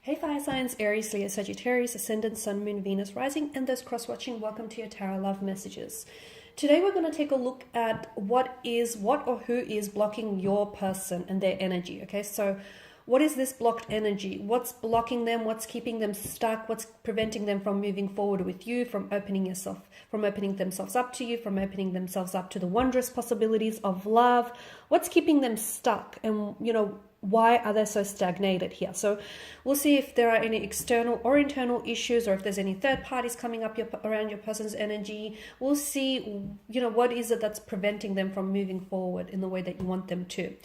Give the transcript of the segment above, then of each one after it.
Hey fire signs, Aries, Leo, Sagittarius, Ascendant, Sun, Moon, Venus, Rising, and those cross-watching, welcome to your Tarot Love Messages. Today we're going to take a look at what or who is blocking your person and their energy, okay? So what is this blocked energy? What's blocking them? What's keeping them stuck? What's preventing them from moving forward with you, from opening themselves up to you, from opening themselves up to the wondrous possibilities of love? What's keeping them stuck? And, why are they so stagnated here? So we'll see if there are any external or internal issues, or if there's any third parties coming up around your person's energy. We'll see, what is it that's preventing them from moving forward in the way that you want them to.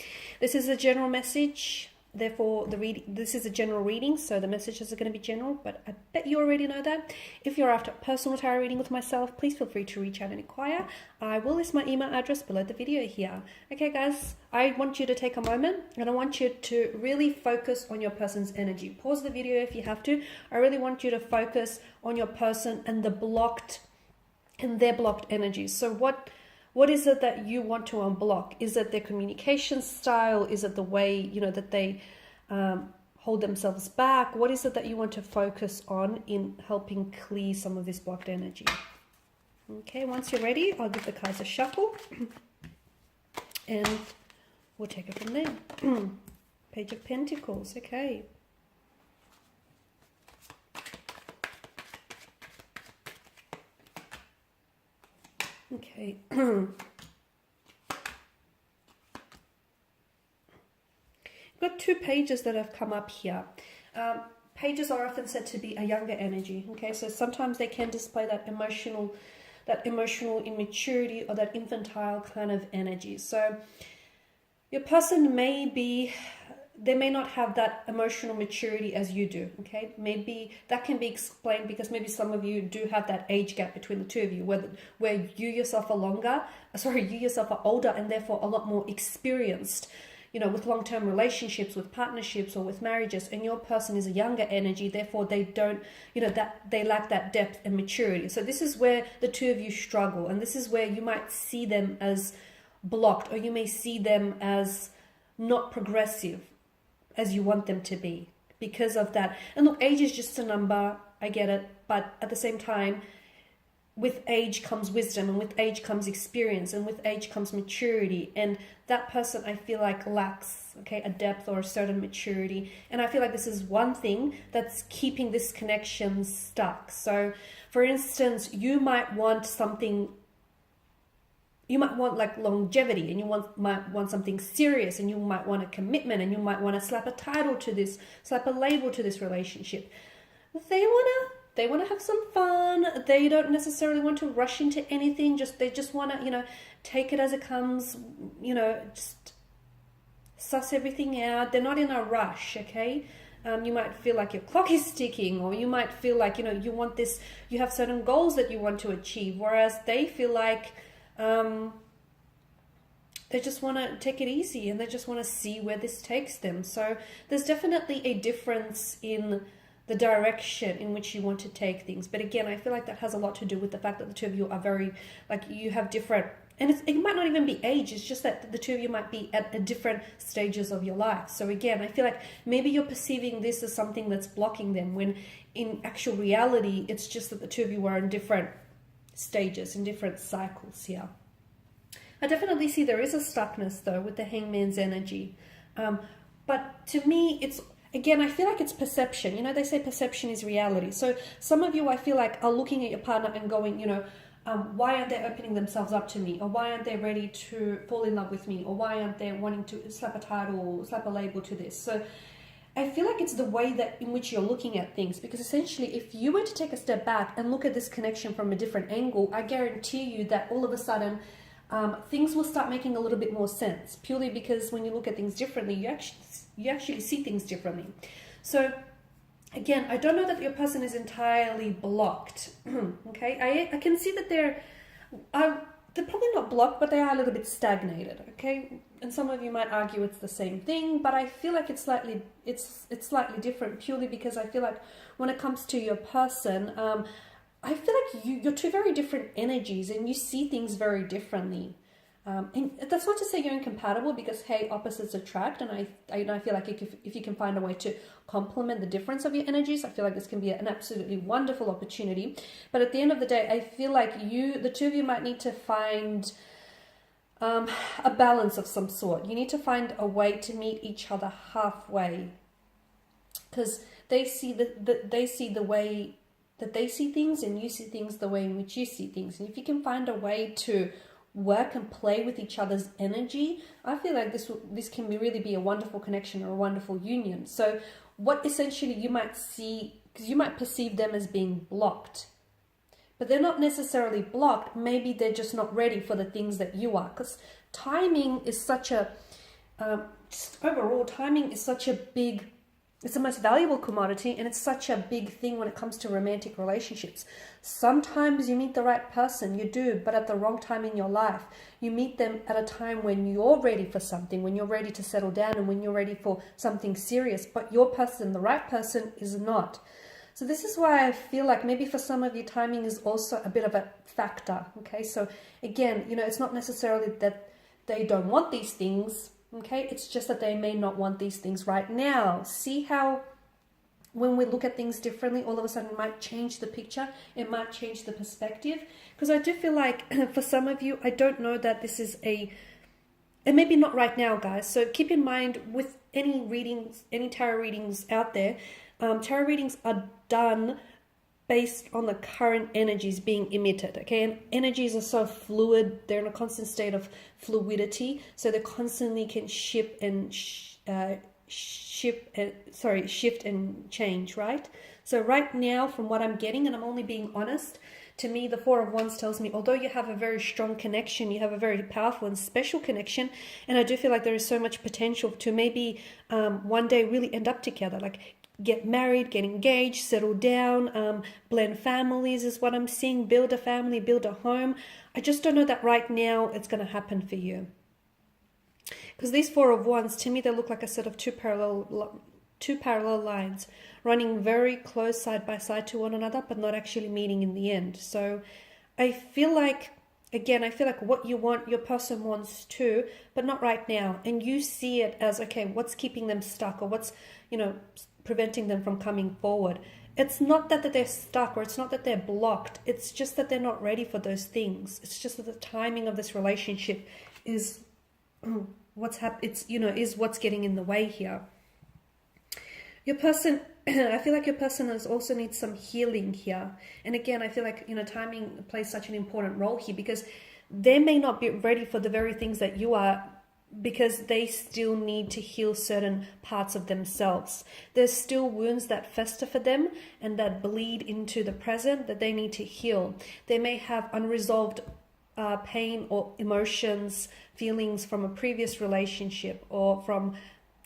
This is a general message. Therefore, this is a general reading, so the messages are going to be general, but I bet you already know that. If you're after a personal tarot reading with myself, please feel free to reach out and inquire. I will list my email address below the video here. Okay, guys, I want you to take a moment, and I want you to really focus on your person's energy. Pause the video if you have to. I really want you to focus on your person and their blocked energies. So what is it that you want to unblock? Is it their communication style? Is it the way, that they hold themselves back? What is it that you want to focus on in helping clear some of this blocked energy? Okay, once you're ready, I'll give the cards a shuffle. And we'll take it from there. Page of Pentacles, okay. Okay. Got two pages that have come up here. Pages are often said to be a younger energy. Okay, so sometimes they can display that emotional immaturity or that infantile kind of energy. So your person they may not have that emotional maturity as you do, okay? Maybe that can be explained because maybe some of you do have that age gap between the two of you, where you yourself are older and therefore a lot more experienced, with long-term relationships, with partnerships, or with marriages, and your person is a younger energy, therefore they don't, that they lack that depth and maturity. So this is where the two of you struggle, and this is where you might see them as blocked, or you may see them as not progressive as you want them to be because of that. And look, age is just a number, I get it, but at the same time, with age comes wisdom, and with age comes experience, and with age comes maturity, and that person, I feel like, lacks a depth or a certain maturity. And I feel like this is one thing that's keeping this connection stuck. So for instance, you might want like longevity, and you might want something serious, and you might want a commitment, and you might want to slap a title to this, slap a label to this relationship. They want to have some fun. They don't necessarily want to rush into anything. They just want to, take it as it comes, just suss everything out. They're not in a rush, okay? You might feel like your clock is ticking, or you might feel like, you want this, you have certain goals that you want to achieve, whereas they feel like they just want to take it easy, and they just want to see where this takes them. So there's definitely a difference in the direction in which you want to take things. But again, I feel like that has a lot to do with the fact that the two of you are very, you have different, and it might not even be age, it's just that the two of you might be at different stages of your life. So again, I feel like maybe you're perceiving this as something that's blocking them, when in actual reality, it's just that the two of you are in different stages, in different cycles here. I definitely see there is a stuckness though with the Hangman's energy. But to me, I feel like it's perception. They say perception is reality. So some of you, I feel like, are looking at your partner and going, why aren't they opening themselves up to me? Or why aren't they ready to fall in love with me? Or why aren't they wanting to slap a title or slap a label to this? So I feel like it's the way that in which you're looking at things, because essentially if you were to take a step back and look at this connection from a different angle, I guarantee you that all of a sudden things will start making a little bit more sense, purely because when you look at things differently, you actually see things differently. So again, I don't know that your person is entirely blocked. Okay, I can see that they're probably not blocked, but they are a little bit stagnated. Okay, and some of you might argue it's the same thing, but I feel like it's slightly different, purely because I feel like when it comes to your person, I feel like you're two very different energies, and you see things very differently. And that's not to say you're incompatible, because hey, opposites attract, and I feel like if you can find a way to complement the difference of your energies, I feel like this can be an absolutely wonderful opportunity. But at the end of the day, I feel like the two of you might need to find a balance of some sort. You need to find a way to meet each other halfway, because they see the way that they see things, and you see things the way in which you see things. And if you can find a way to work and play with each other's energy, I feel like this can really be a wonderful connection or a wonderful union. So what essentially you might see, because you might perceive them as being blocked, but they're not necessarily blocked. Maybe they're just not ready for the things that you are, because timing is such a overall, timing is such a big, it's the most valuable commodity, and it's such a big thing when it comes to romantic relationships. Sometimes you meet the right person, you do, but at the wrong time in your life. You meet them at a time when you're ready for something, when you're ready to settle down, and when you're ready for something serious, but your person, the right person, is not. So this is why I feel like maybe for some of you, timing is also a bit of a factor, okay? So again, it's not necessarily that they don't want these things, okay? It's just that they may not want these things right now. See how when we look at things differently, all of a sudden it might change the picture. It might change the perspective. Because I do feel like for some of you, I don't know that this is and maybe not right now, guys. So keep in mind with any readings, any tarot readings out there, tarot readings are done based on the current energies being emitted, okay? And energies are so fluid, they're in a constant state of fluidity, so they constantly can shift and change, right? So right now, from what I'm getting, and I'm only being honest, to me, the Four of Wands tells me, although you have a very strong connection, you have a very powerful and special connection, and I do feel like there is so much potential to maybe one day really end up together, like get married, get engaged, settle down, blend families is what I'm seeing, build a family, build a home. I just don't know that right now it's going to happen for you. Because these Four of Wands, to me, they look like a set of two parallel lines running very close side by side to one another, but not actually meeting in the end. So I feel like, again, what you want, your person wants too, but not right now. And you see it as, okay, what's keeping them stuck, or what's, preventing them from coming forward. It's not that they're stuck, or it's not that they're blocked. It's just that they're not ready for those things. It's just that the timing of this relationship is what's getting in the way here. Your person, I feel like your person also needs some healing here. And again, I feel like, timing plays such an important role here, because they may not be ready for the very things that you are, because they still need to heal certain parts of themselves. There's still wounds that fester for them and that bleed into the present that they need to heal. They may have unresolved pain or emotions, feelings from a previous relationship, or from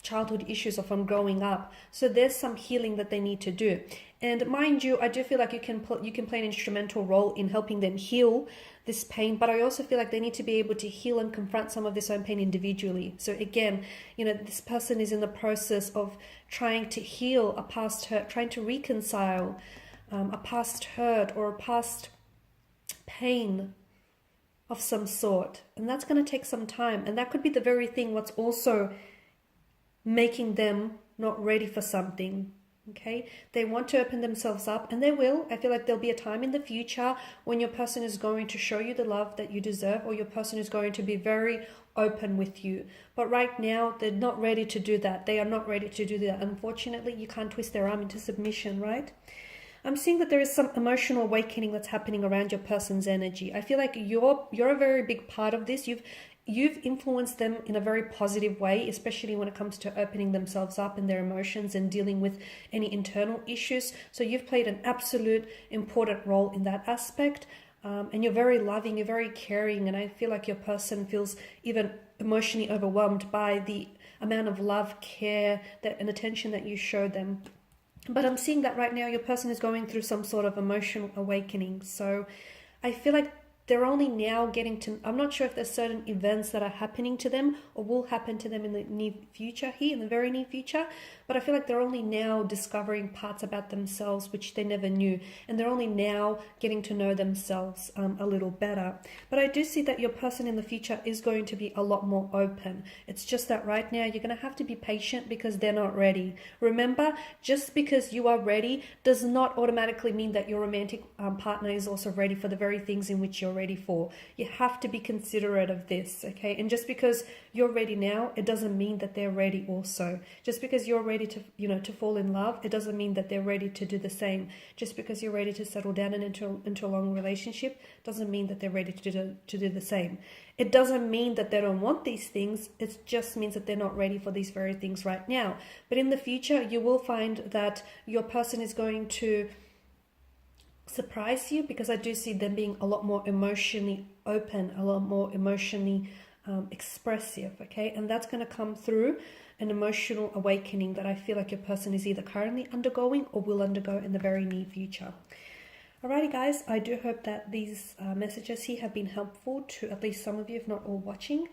childhood issues, or from growing up. So there's some healing that they need to do. And mind you, I do feel like you can play an instrumental role in helping them heal this pain, but I also feel like they need to be able to heal and confront some of this own pain individually. So again, this person is in the process of trying to heal a past hurt, trying to reconcile a past hurt or a past pain of some sort. And that's going to take some time. And that could be the very thing what's also making them not ready for something. Okay, they want to open themselves up, and they will. I feel like there'll be a time in the future when your person is going to show you the love that you deserve, or your person is going to be very open with you. But right now, they're not ready to do that. They are not ready to do that. Unfortunately, you can't twist their arm into submission, right? I'm seeing that there is some emotional awakening that's happening around your person's energy. I feel like you're a very big part of this. You've influenced them in a very positive way, especially when it comes to opening themselves up and their emotions and dealing with any internal issues. So you've played an absolute important role in that aspect. And you're very loving, you're very caring. And I feel like your person feels even emotionally overwhelmed by the amount of love, care, and attention that you show them. But I'm seeing that right now your person is going through some sort of emotional awakening. So I feel like they're only now getting to, I'm not sure if there's certain events that are happening to them or will happen to them in the near future here, in the very near future, but I feel like they're only now discovering parts about themselves which they never knew, and they're only now getting to know themselves a little better. But I do see that your person in the future is going to be a lot more open. It's just that right now you're going to have to be patient because they're not ready. Remember, just because you are ready does not automatically mean that your romantic partner is also ready for the very things in which you're ready for. You have to be considerate of this, okay? And just because you're ready now, it doesn't mean that they're ready also. Just because you're ready to, to fall in love, it doesn't mean that they're ready to do the same. Just because you're ready to settle down and into a long relationship doesn't mean that they're ready to do the same. It doesn't mean that they don't want these things. It just means that they're not ready for these very things right now. But in the future, you will find that your person is going to surprise you, because I do see them being a lot more emotionally open, a lot more emotionally expressive, okay? And that's going to come through an emotional awakening that I feel like your person is either currently undergoing or will undergo in the very near future. Alrighty guys, I do hope that these messages here have been helpful to at least some of you, if not all watching.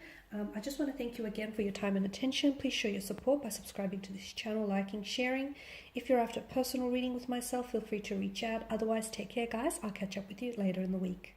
I just want to thank you again for your time and attention. Please show your support by subscribing to this channel, liking, sharing. If you're after a personal reading with myself, feel free to reach out. Otherwise, take care guys. I'll catch up with you later in the week.